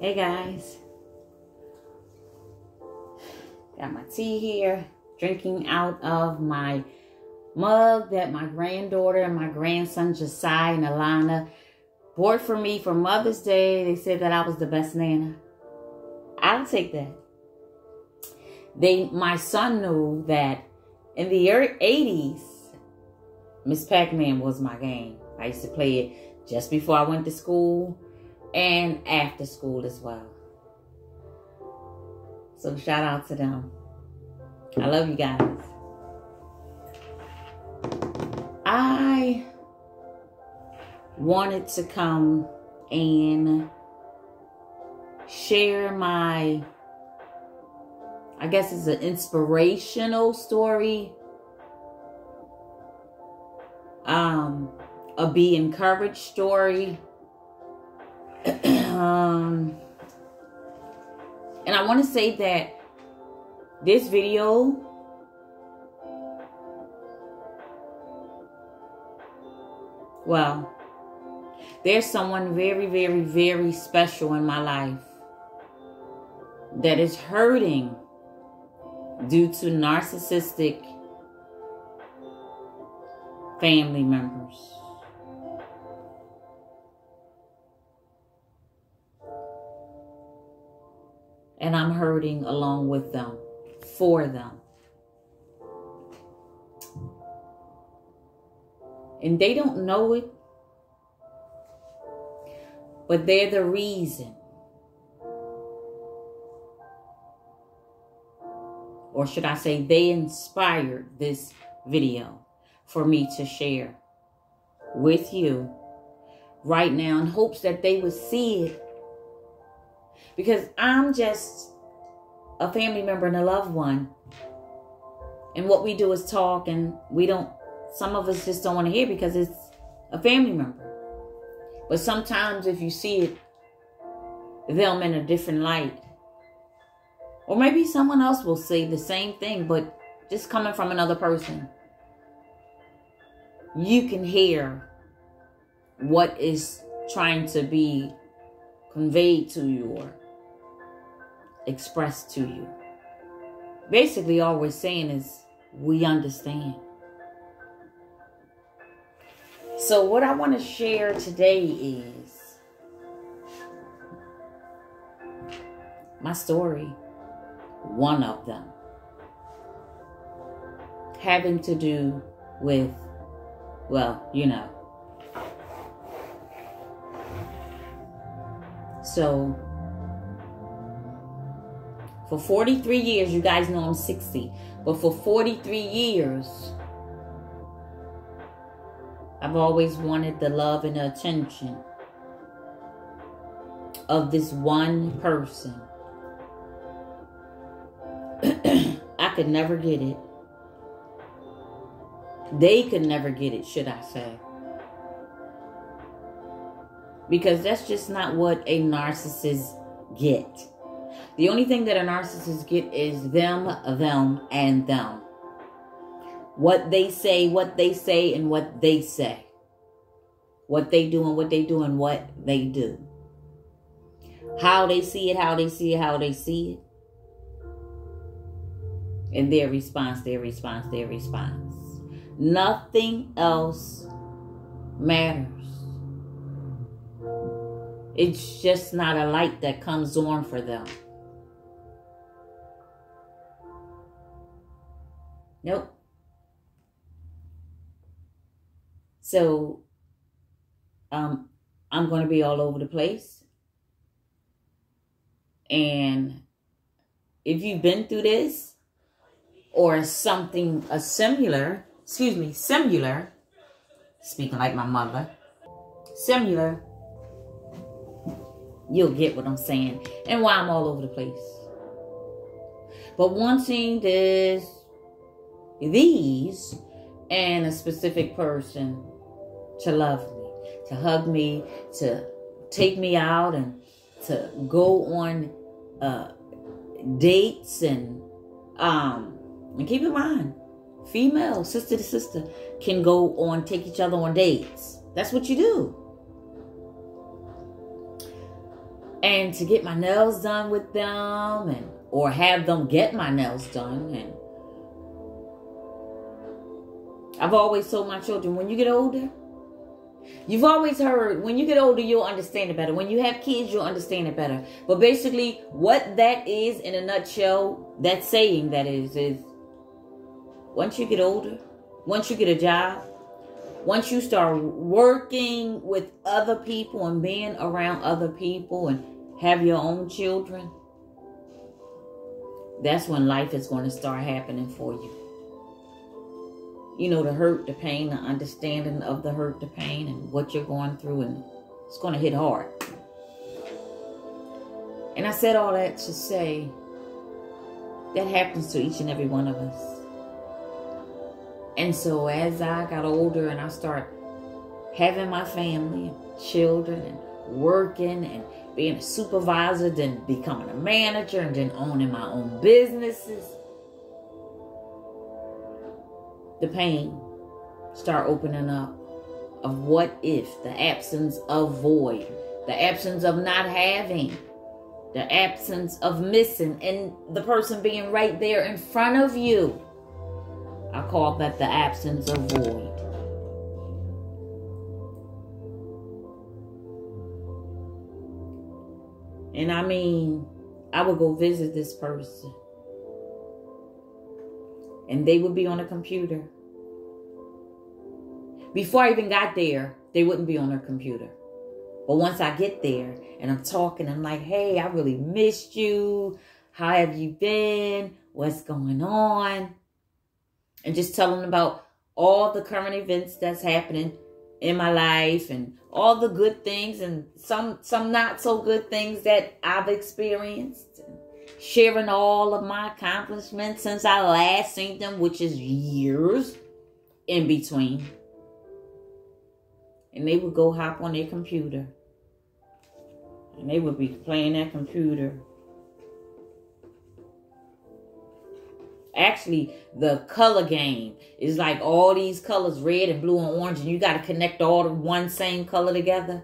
Hey guys, got my tea here, drinking out of my mug that my granddaughter and my grandson Josiah and Alana bought for me for Mother's Day. They said that I was the best nana. I'll take that. My son knew that in the 80s, Miss Pac-Man was my game. I used to play it just before I went to school and after school as well. So shout out to them. I love you guys. I wanted to come and share my, I guess it's an inspirational story. A be encouraged story. And I want to say that this video there's someone very, very, very special in my life that is hurting due to narcissistic family members. And I'm hurting along with them, for them. And they don't know it, but they're the reason. Or should I say, they inspired this video for me to share with you right now in hopes that they would see it. Because I'm just a family member and a loved one. And what we do is talk, and some of us just don't want to hear because it's a family member. But sometimes if you see them in a different light, or maybe someone else will say the same thing, but just coming from another person, you can hear what is trying to be conveyed to you or expressed to you. Basically, all we're saying is we understand. So what I want to share today is my story, one of them, having to do with, well, you know. So, for 43 years, you guys know I'm 60, but for 43 years, I've always wanted the love and the attention of this one person. I could never get it. They could never get it, should I say. Because that's just not what a narcissist get. The only thing that a narcissist get is them, and them. What they say, and what they say. What they do and what they do and what they do. How they see it, how they see it, how they see it. And their response. Nothing else matters. It's just not a light that comes on for them. Nope. So, I'm going to be all over the place. And if you've been through this or something similar, speaking like my mother, similar, you'll get what I'm saying and why I'm all over the place. But wanting these and a specific person to love me, to hug me, to take me out and to go on dates and keep in mind, female, sister to sister, can go on, take each other on dates. That's what you do. And to get my nails done with them, or have them get my nails done. And I've always told my children, when you get older, you've always heard, when you get older, you'll understand it better. When you have kids, you'll understand it better. But basically, what that is in a nutshell, that saying that is once you get older, once you get a job, once you start working with other people and being around other people and have your own children, that's when life is going to start happening for you. You know, the hurt, the pain, the understanding of the hurt, the pain, and what you're going through, and it's going to hit hard. And I said all that to say that happens to each and every one of us. And so as I got older and I start having my family and children and working and being a supervisor, then becoming a manager, and then owning my own businesses, the pain start opening up of what if, the absence of void, the absence of not having, the absence of missing, and the person being right there in front of you. I call that the absence of void. And I mean, I would go visit this person, and they would be on a computer. Before I even got there, they wouldn't be on their computer. But once I get there and I'm talking, I'm like, hey, I really missed you. How have you been? What's going on? And just telling about all the current events that's happening in my life and all the good things and some not so good things that I've experienced. Sharing all of my accomplishments since I last seen them, which is years in between. And they would go hop on their computer. And they would be playing that computer. Actually, the color game is like all these colors, red and blue and orange, and you got to connect all the one same color together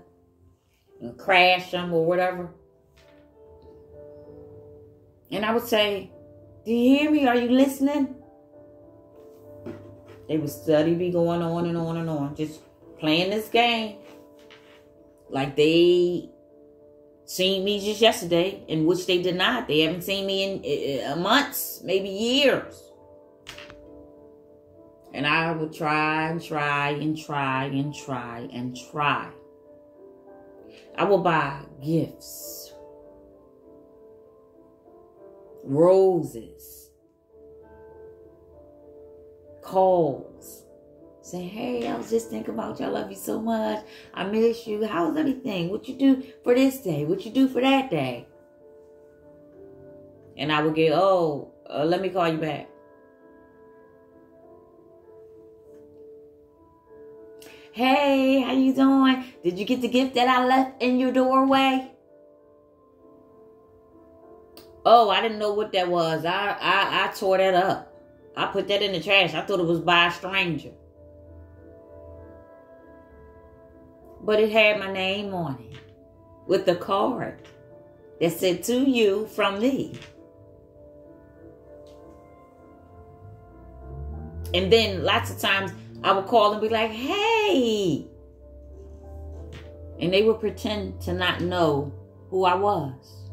and crash them or whatever. And I would say, do you hear me? Are you listening? They would study be going on and on and on, just playing this game. Like they seen me just yesterday, in which they did not. They haven't seen me in months, maybe years. And I would try and try and try and try and try. I will buy gifts, roses, calls, saying, hey, I was just thinking about you. I love you so much. I miss you. How's everything? What you do for this day? What you do for that day? And I would get, let me call you back. Hey, how you doing? Did you get the gift that I left in your doorway? Oh, I didn't know what that was. I tore that up. I put that in the trash. I thought it was by a stranger. But it had my name on it with the card that said, to you from me. And then lots of times I would call and be like, hey. And they would pretend to not know who I was.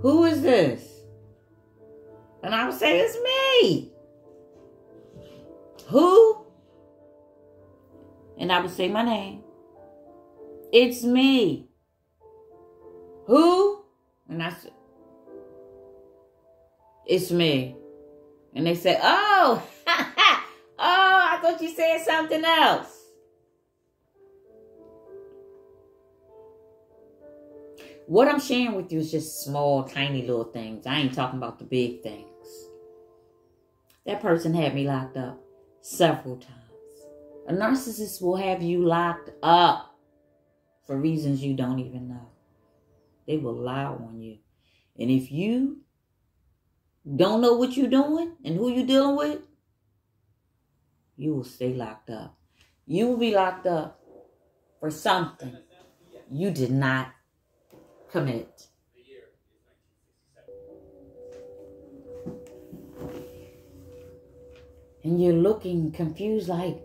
Who is this? And I would say, it's me. Who? And I would say my name. It's me. Who? And I said, it's me. And they said, oh, I thought you said something else. What I'm sharing with you is just small, tiny little things. I ain't talking about the big things. That person had me locked up several times. A narcissist will have you locked up for reasons you don't even know. They will lie on you. And if you don't know what you're doing and who you're dealing with, you will stay locked up. You will be locked up for something you did not commit. And you're looking confused like,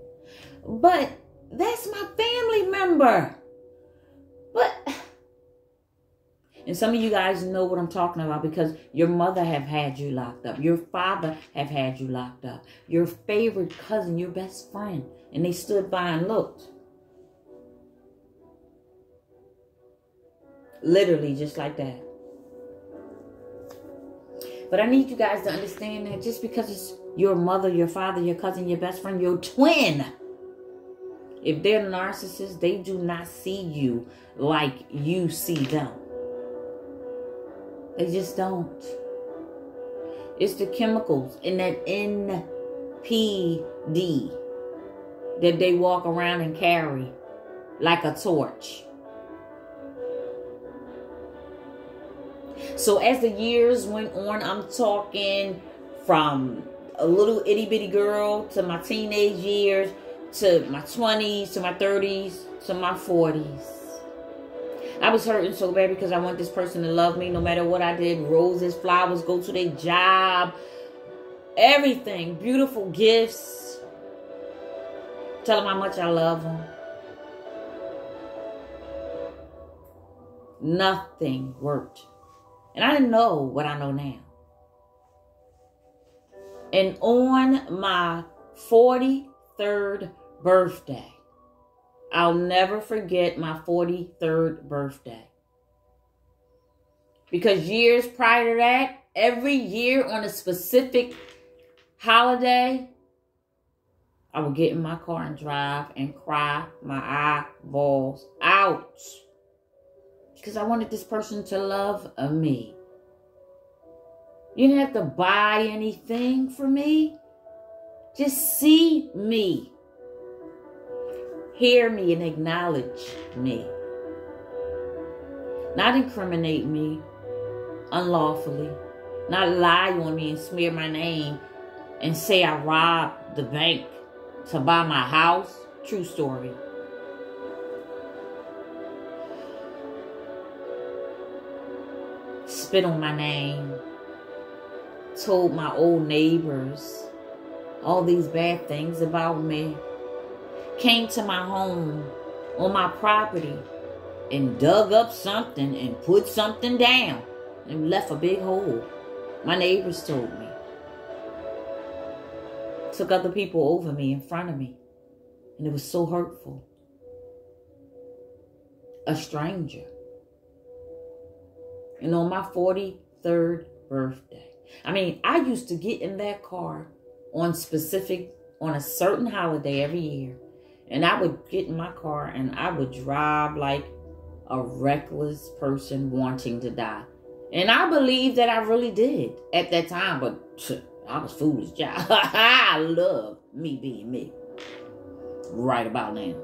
but that's my family member. But, and some of you guys know what I'm talking about because your mother have had you locked up. Your father have had you locked up. Your favorite cousin, your best friend. And they stood by and looked. Literally just like that. But I need you guys to understand that just because it's your mother, your father, your cousin, your best friend, your twin, if they're narcissists, they do not see you like you see them. They just don't. It's the chemicals in that NPD that they walk around and carry like a torch. So as the years went on, I'm talking from a little itty bitty girl to my teenage years, to my 20s, to my 30s, to my 40s. I was hurting so bad because I want this person to love me no matter what I did. Roses, flowers, go to their job, everything. Beautiful gifts. Tell them how much I love them. Nothing worked. And I didn't know what I know now. And on my 43rd birthday, I'll never forget my 43rd birthday. Because years prior to that, every year on a specific holiday, I would get in my car and drive and cry my eyeballs out. Because I wanted this person to love me. You didn't have to buy anything for me. Just see me. Hear me and acknowledge me. Not incriminate me unlawfully. Not lie on me and smear my name and say I robbed the bank to buy my house. True story. Spit on my name. Told my old neighbors all these bad things about me. Came to my home on my property and dug up something and put something down and left a big hole. My neighbors told me. Took other people over me in front of me. And it was so hurtful. A stranger. And on my 43rd birthday. I mean, I used to get in that car on a certain holiday every year. And I would get in my car and I would drive like a reckless person wanting to die. And I believe that I really did at that time. But I was foolish, child. I love me being me. Right about now.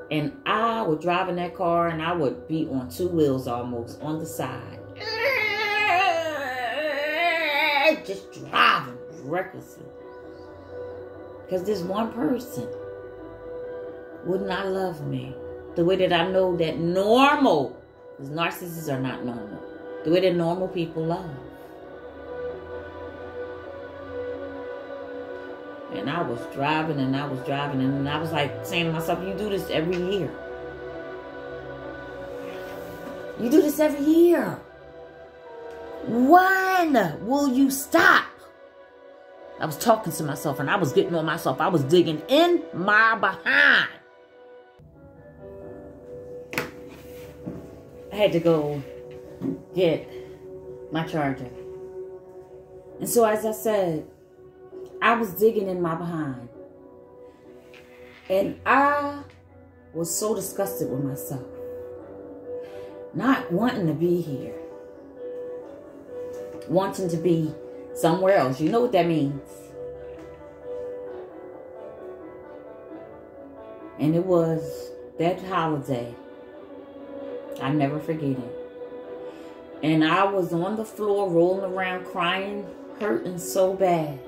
And I would drive in that car and I would be on two wheels almost on the side. Just driving recklessly. Because this one person would not love me the way that I know that normal, because narcissists are not normal, the way that normal people love. And I was driving and I was driving and I was like saying to myself, you do this every year. You do this every year. When will you stop? I was talking to myself and I was getting on myself. I was digging in my behind. I had to go get my charger. And so as I said, I was digging in my behind. And I was so disgusted with myself. Not wanting to be here. Wanting to be somewhere else. You know what that means. And it was that holiday. I never forget it. And I was on the floor rolling around crying, hurting so bad.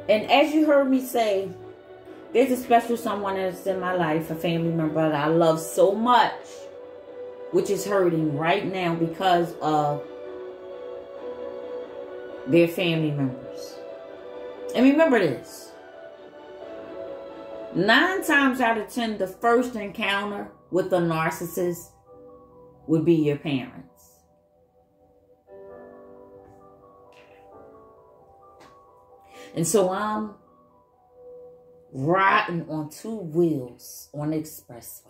And as you heard me say, There's a special someone that's in my life, a family member that I love so much, which is hurting right now because of their family members. And remember this. 9 times out of 10, the first encounter with a narcissist would be your parents. And so I'm riding on 2 wheels on the expressway.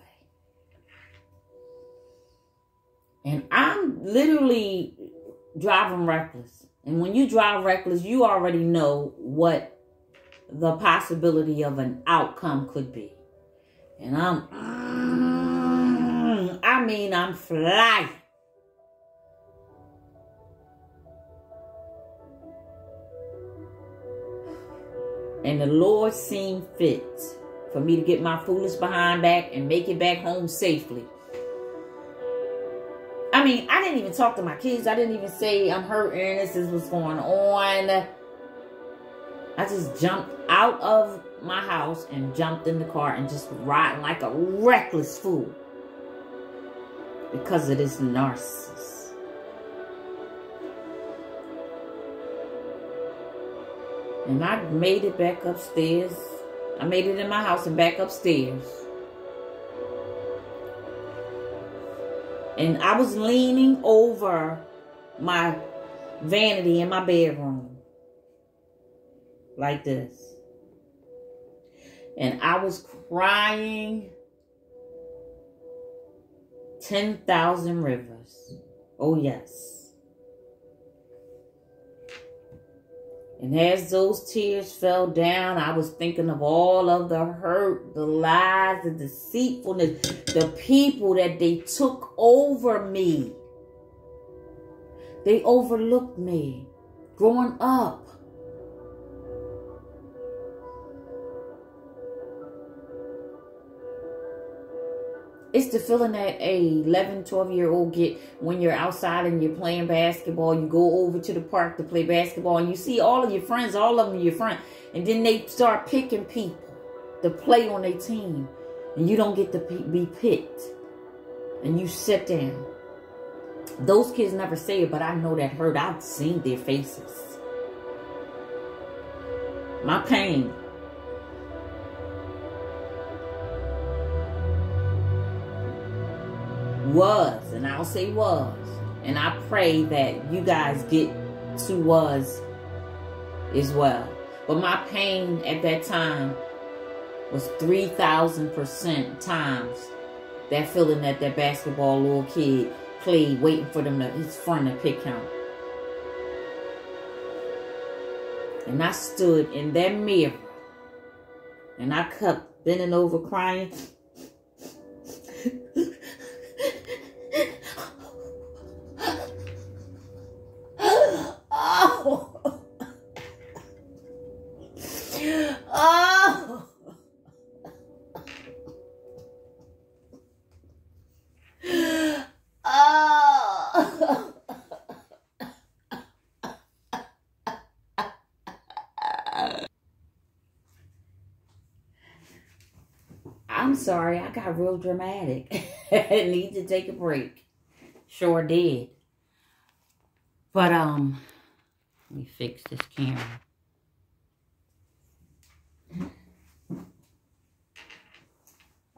And I'm literally driving reckless. And when you drive reckless, you already know what the possibility of an outcome could be. And I'm flying. And the Lord seemed fit for me to get my foolish behind back and make it back home safely. I mean, I didn't even talk to my kids. I didn't even say I'm hurting. This is what's going on. I just jumped out of my house and jumped in the car and just riding like a reckless fool because of this narcissist. And I made it back upstairs. I made it in my house and back upstairs. And I was leaning over my vanity in my bedroom. Like this. And I was crying 10,000 rivers. Oh, yes. And as those tears fell down, I was thinking of all of the hurt, the lies, the deceitfulness, the people that they took over me. They overlooked me growing up. It's the feeling that a 11, 12-year-old get when you're outside and you're playing basketball. You go over to the park to play basketball and you see all of your friends, all of them your friends. And then they start picking people to play on their team. And you don't get to be picked. And you sit down. Those kids never say it, but I know that hurt. I've seen their faces. My pain. Was, and I'll say was, and I pray that you guys get to was as well. But my pain at that time was 3,000% times that feeling that that basketball little kid played waiting for them to his friend to pick him. And I stood in that mirror and I kept bending over crying. I'm sorry, I got real dramatic. I need to take a break. Sure did. But, let me fix this camera.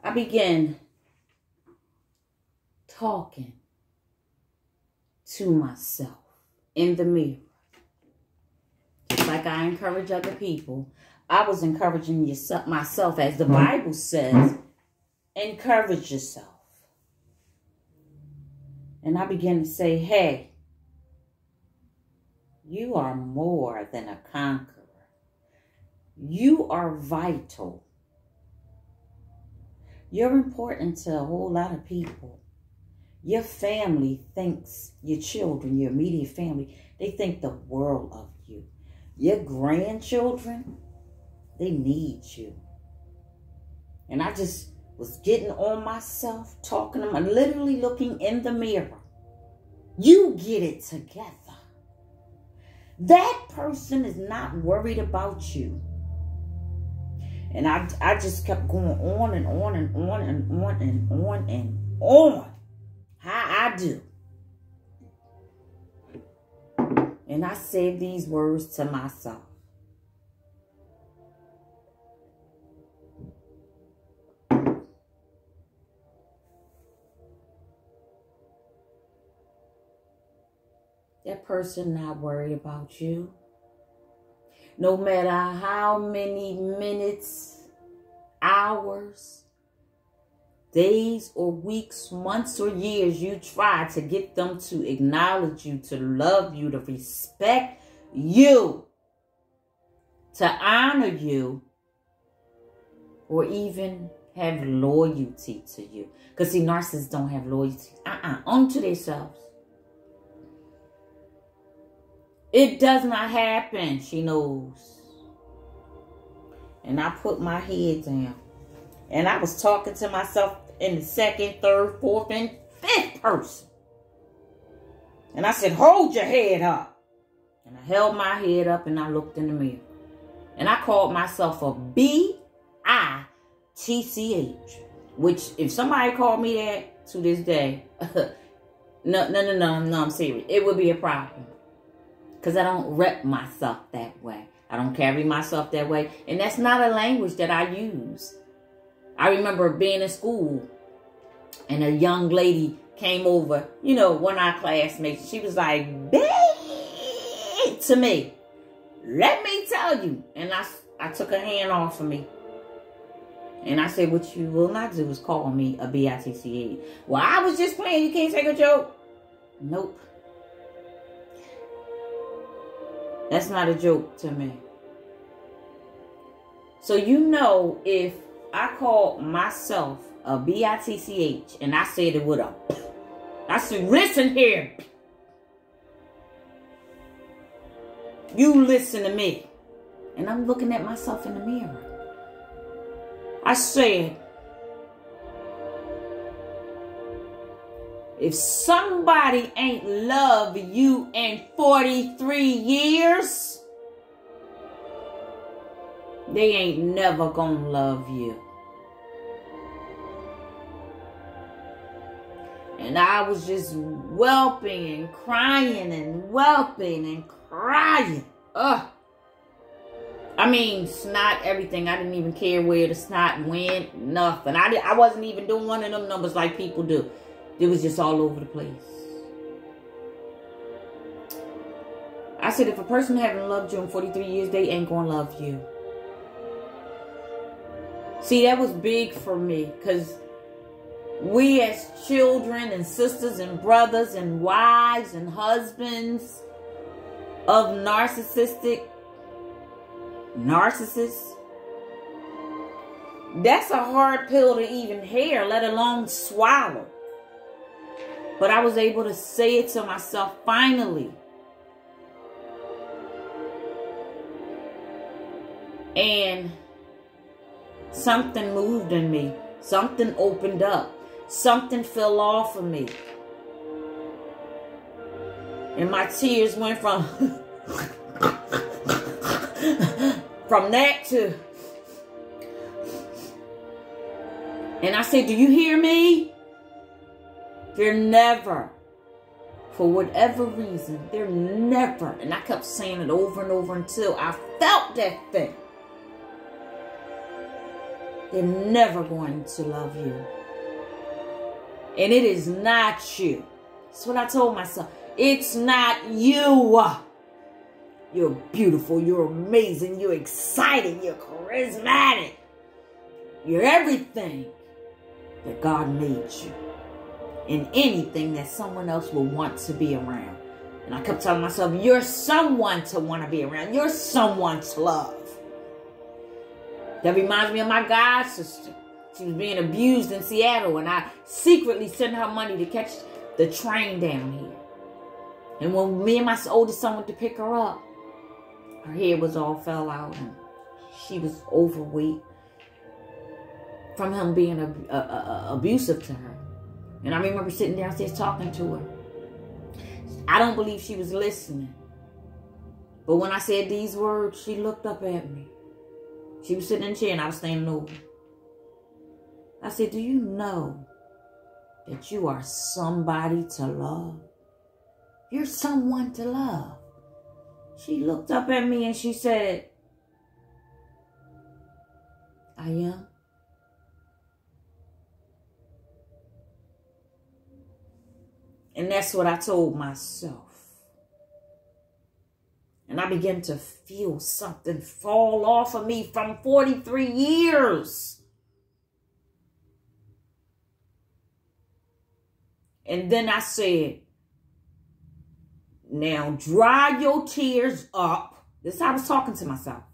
I began talking to myself in the mirror. Just like I encourage other people, I was encouraging myself, as the Bible says, encourage yourself. And I began to say, hey, you are more than a conqueror. You are vital. You're important to a whole lot of people. Your family thinks, your children, your immediate family, they think the world of you. Your grandchildren, they need you. And I just was getting on myself, talking to them, literally looking in the mirror. You get it together. That person is not worried about you. And I just kept going on and on and on and on and on and on. How I do. And I said these words to myself. That person not worried about you. No matter how many minutes, hours, days or weeks, months or years you try to get them to acknowledge you, to love you, to respect you, to honor you, or even have loyalty to you. Because see, narcissists don't have loyalty. Onto themselves. It does not happen, she knows. And I put my head down. And I was talking to myself in the second, third, fourth, and fifth person. And I said, hold your head up. And I held my head up and I looked in the mirror. And I called myself a B-I-T-C-H. Which, if somebody called me that to this day, no, I'm serious. It would be a problem. Because I don't rep myself that way. I don't carry myself that way. And that's not a language that I use. I remember being in school and a young lady came over, you know, one of our classmates. She was like, babe, to me, let me tell you. And I took her hand off of me. And I said, what you will not do is call me a B-I-T-C-H. Well, I was just playing. You can't take a joke. Nope. That's not a joke to me. So you know, if I called myself a B-I-T-C-H and I said it with a, I said, listen here. You listen to me. And I'm looking at myself in the mirror. I said, if somebody ain't loved you in 43 years, they ain't never gonna love you. And I was just whelping and crying and whelping and crying. Ugh. I mean, snot, everything. I didn't even care where the snot went, nothing. I wasn't even doing one of them numbers like people do. It was just all over the place. I said, if a person haven't loved you in 43 years, they ain't gonna love you. See, that was big for me, because we as children and sisters and brothers and wives and husbands of narcissists, that's a hard pill to even hear, let alone swallow. But I was able to say it to myself finally. And something moved in me. Something opened up. Something fell off of me. And my tears went from that to... And I said, do you hear me? They're never, for whatever reason, they're never, and I kept saying it over and over until I felt that thing. They're never going to love you. And it is not you. That's what I told myself. It's not you. You're beautiful. You're amazing. You're exciting. You're charismatic. You're everything that God made you. And anything that someone else will want to be around. And I kept telling myself, you're someone to want to be around. You're someone to love. That reminds me of my god sister. She was being abused in Seattle, and I secretly sent her money to catch the train down here. And when me and my oldest son went to pick her up, her hair was all fell out, and she was overweight from him being abusive to her. And I remember sitting downstairs talking to her. I don't believe she was listening. But when I said these words, she looked up at me. She was sitting in the chair and I was standing over. I said, do you know that you are somebody to love? You're someone to love. She looked up at me and she said, I am. And that's what I told myself. And I began to feel something fall off of me from 43 years. And then I said, now dry your tears up. This is how I was talking to myself.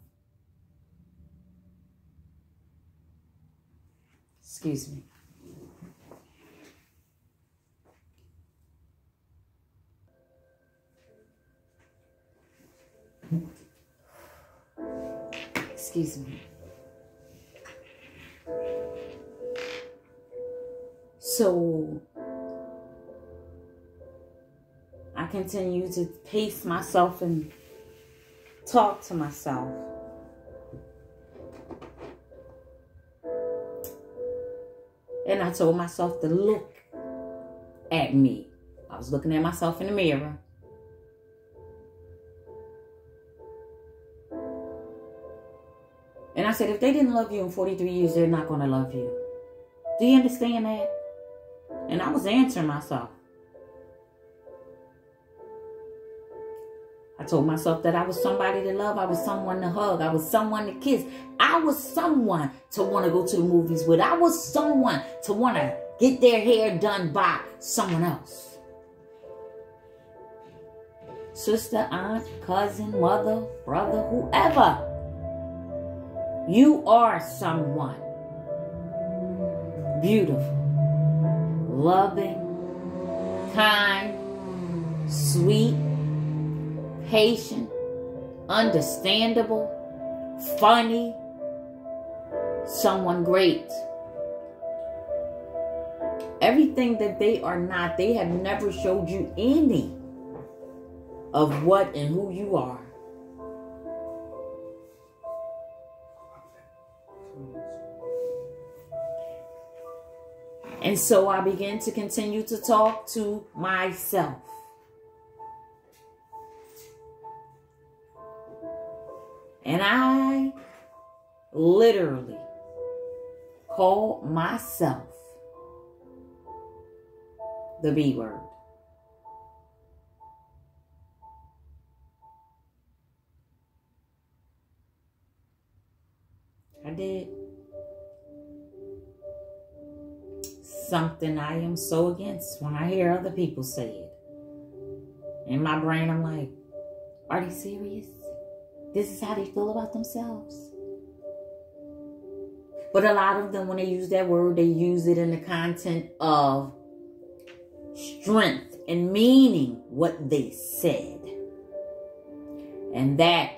Excuse me. Excuse me. So I continue to pace myself and talk to myself. And I told myself to look at me. I was looking at myself in the mirror. And I said, if they didn't love you in 43 years, they're not going to love you. Do you understand that? And I was answering myself. I told myself that I was somebody to love. I was someone to hug. I was someone to kiss. I was someone to want to go to the movies with. I was someone to want to get their hair done by someone else. Sister, aunt, cousin, mother, brother, whoever. You are someone beautiful, loving, kind, sweet, patient, understandable, funny, someone great. Everything that they are not, they have never showed you any of what and who you are. And so I began to continue to talk to myself. And I literally called myself the B word. I did. Something I am so against when I hear other people say it. In my brain, I'm like, are they serious? This is how they feel about themselves. But a lot of them, when they use that word, they use it in the content of strength and meaning what they said. And that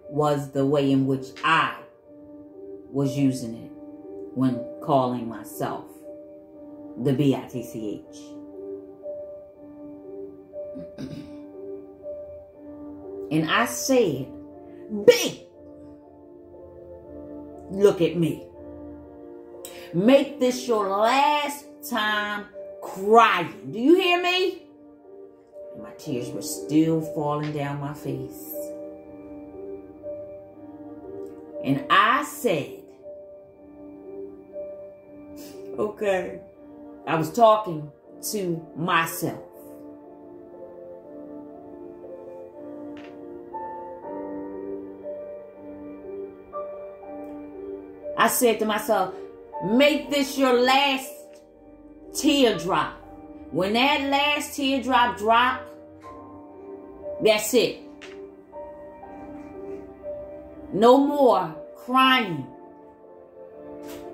was the way in which I was using it when calling myself the B-I-T-C-H. And I said, B, look at me. Make this your last time crying. Do you hear me? And my tears were still falling down my face. And I said, okay. I was talking to myself. I said to myself, make this your last teardrop. When that last teardrop drop, that's it. No more crying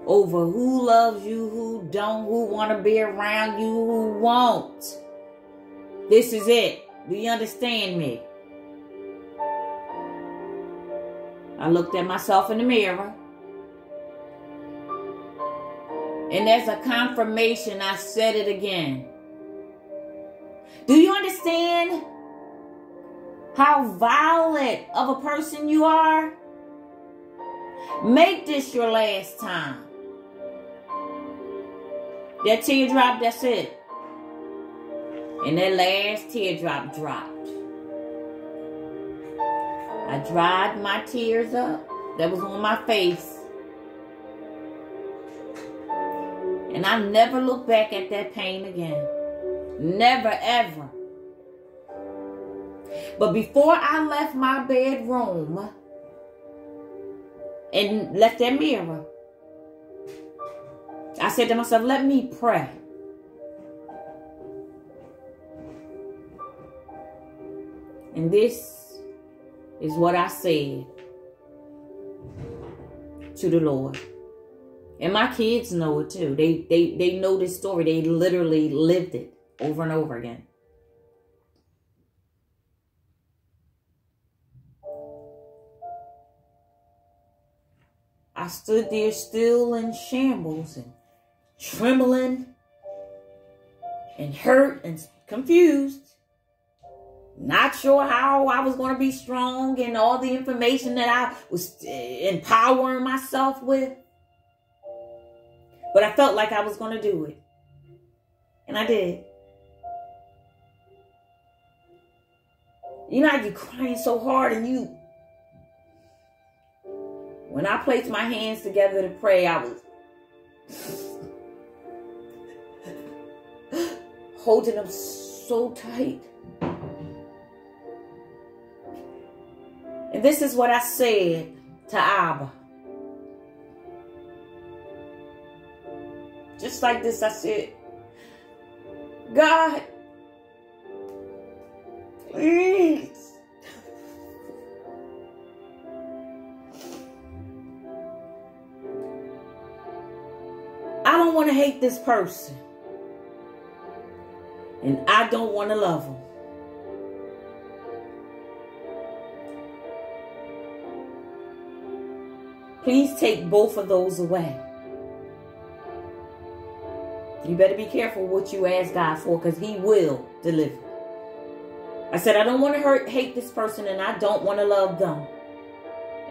over who loves you, who don't, who want to be around you, who won't. This is it. Do you understand me? I looked at myself in the mirror. And as a confirmation, I said it again. Do you understand how violent of a person you are? Make this your last time. That teardrop, that's it. And that last teardrop dropped. I dried my tears up that was on my face. And I never looked back at that pain again. Never, ever. But before I left my bedroom and left that mirror, I said to myself, let me pray. And this is what I said to the Lord. And my kids know it too. They know this story. They literally lived it over and over again. I stood there still in shambles and trembling and hurt and confused. Not sure how I was going to be strong and all the information that I was empowering myself with. But I felt like I was going to do it. And I did. You know how you're crying so hard and you... When I placed my hands together to pray, I was holding them so tight. And this is what I said to Abba. Just like this, I said, God, please. I don't want to hate this person. And I don't want to love him. Please take both of those away. You better be careful what you ask God for, because he will deliver. I said, I don't want to hate this person, and I don't want to love them.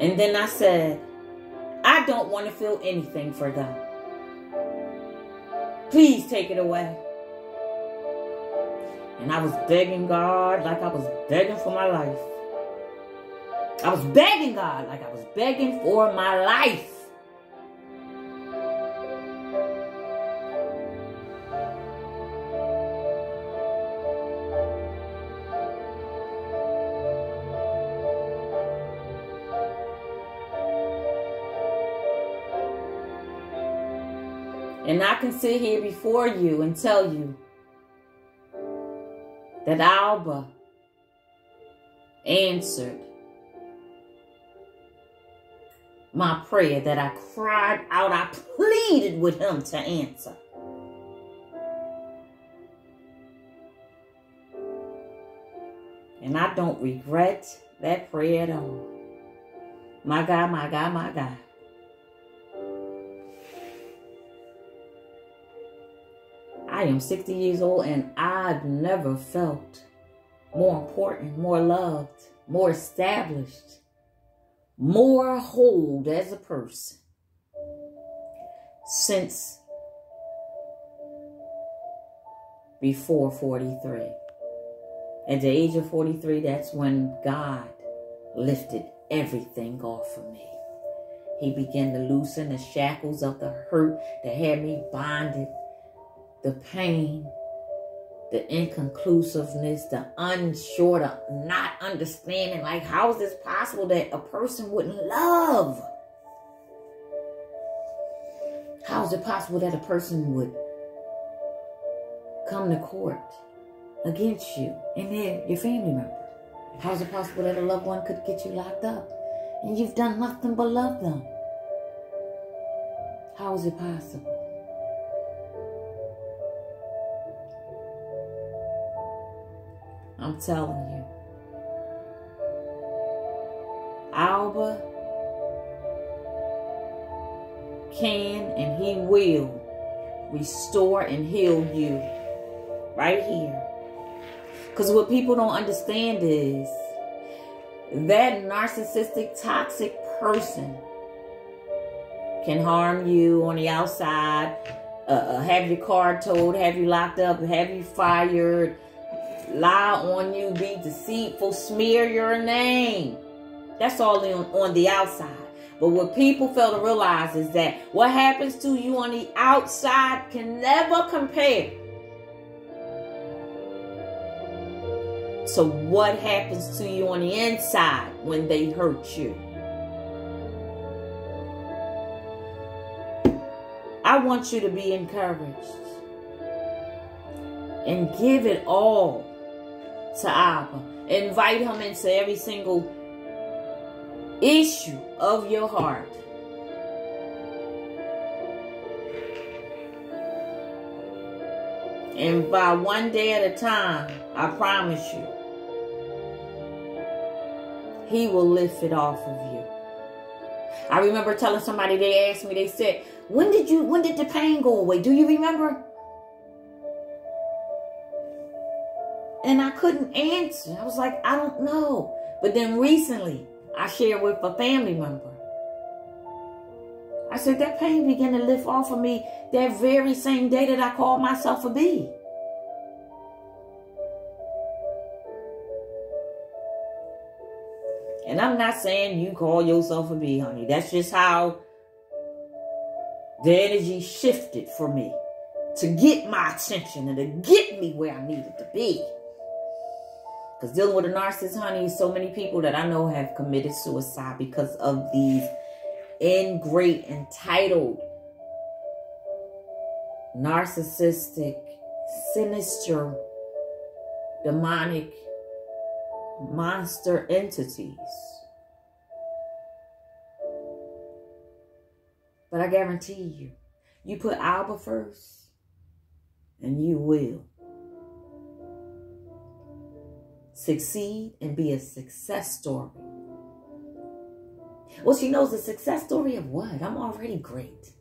And then I said, I don't want to feel anything for them. Please take it away. And I was begging God like I was begging for my life. I was begging God like I was begging for my life. And I can sit here before you and tell you that Abba answered my prayer, that I cried out, I pleaded with him to answer. And I don't regret that prayer at all. My God, my God, my God. I am 60 years old and I've never felt more important, more loved, more established, more whole as a person since before 43. At the age of 43, that's when God lifted everything off of me. He began to loosen the shackles of the hurt that had me bonded. The pain, the inconclusiveness, the unsure, the not understanding. Like, how is this possible that a person wouldn't love? How is it possible that a person would come to court against you and they're your family member? How is it possible that a loved one could get you locked up and you've done nothing but love them? How is it possible? I'm telling you, Abba can and he will restore and heal you right here. Because what people don't understand is that narcissistic, toxic person can harm you on the outside, have your car towed, have you locked up, have you fired, lie on you, be deceitful, smear your name. That's all on the outside. But what people fail to realize is that what happens to you on the outside can never compare to what happens to you on the inside when they hurt you. I want you to be encouraged and give it all to Abba. Invite him into every single issue of your heart. And by one day at a time, I promise you, he will lift it off of you. I remember telling somebody, they asked me, they said, when did the pain go away? Do you remember? And I couldn't answer. I was like, I don't know. But then recently, I shared with a family member. I said, that pain began to lift off of me that very same day that I called myself a bee. And I'm not saying you call yourself a bee, honey. That's just how the energy shifted for me to get my attention and to get me where I needed to be. Because dealing with a narcissist, honey, so many people that I know have committed suicide because of these ingrate, entitled, narcissistic, sinister, demonic, monster entities. But I guarantee you, you put Abba first, and you will succeed and be a success story. Well, she knows a success story of what? I'm already great.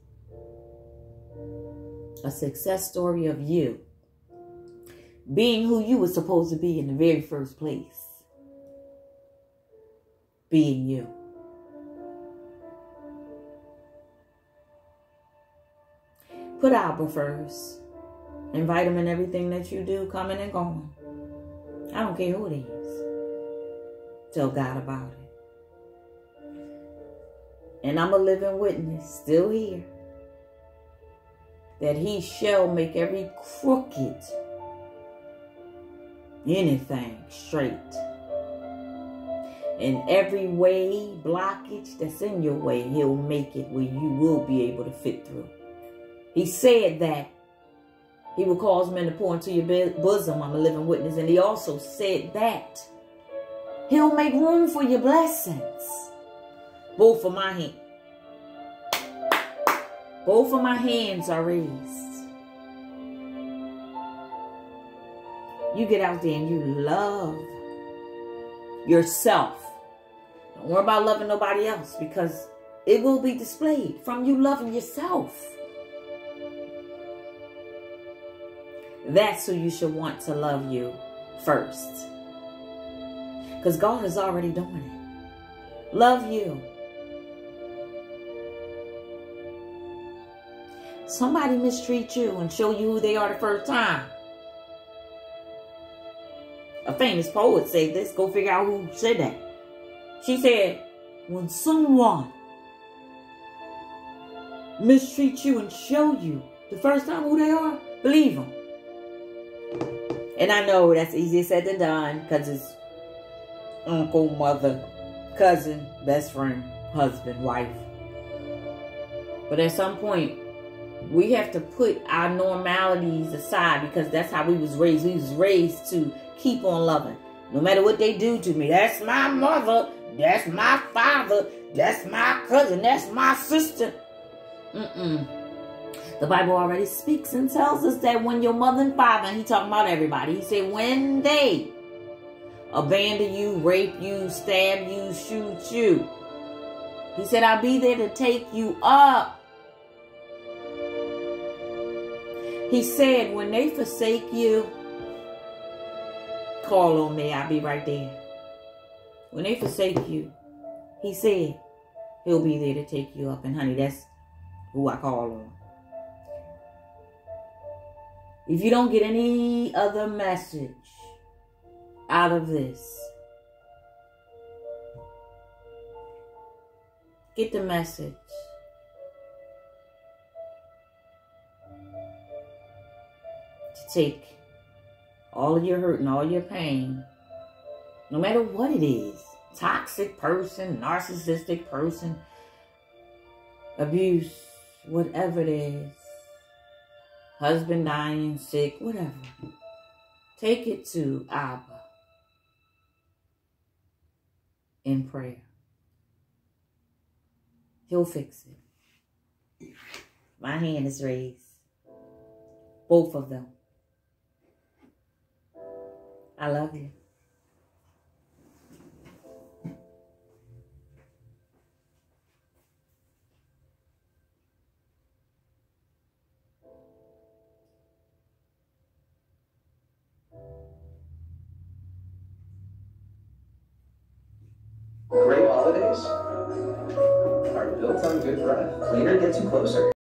A success story of you being who you were supposed to be in the very first place. Being you. Put Abba first. Invite him in everything that you do, coming and going. I don't care who it is. Tell God about it. And I'm a living witness, still here, that he shall make every crooked anything straight. And every way, blockage that's in your way, he'll make it where you will be able to fit through. He said that he will cause men to pour into your bosom. I'm a living witness. And he also said that he'll make room for your blessings. Both of my hands. Both of my hands are raised. You get out there and you love yourself. Don't worry about loving nobody else, because it will be displayed from you loving yourself. That's who you should want to love you first. Because God is already doing it. Love you. Somebody mistreat you and show you who they are the first time. A famous poet said this. Go figure out who said that. She said, when someone mistreats you and show you the first time who they are, believe them. And I know that's easier said than done, because it's uncle, mother, cousin, best friend, husband, wife. But at some point, we have to put our normalities aside, because that's how we was raised. We was raised to keep on loving. No matter what they do to me. That's my mother. That's my father. That's my cousin. That's my sister. The Bible already speaks and tells us that when your mother and father, and he talking about everybody, he said when they abandon you, rape you, stab you, shoot you, he said, I'll be there to take you up. He said, when they forsake you, call on me, I'll be right there. When they forsake you, he said, he'll be there to take you up. And honey, that's who I call on. If you don't get any other message out of this, get the message. To take all of your hurt and all your pain, no matter what it is, toxic person, narcissistic person, abuse, whatever it is, husband dying, sick, whatever. Take it to Abba in prayer. He'll fix it. My hand is raised. Both of them. I love you. Great holidays are built on good breath. Cleaner gets you closer.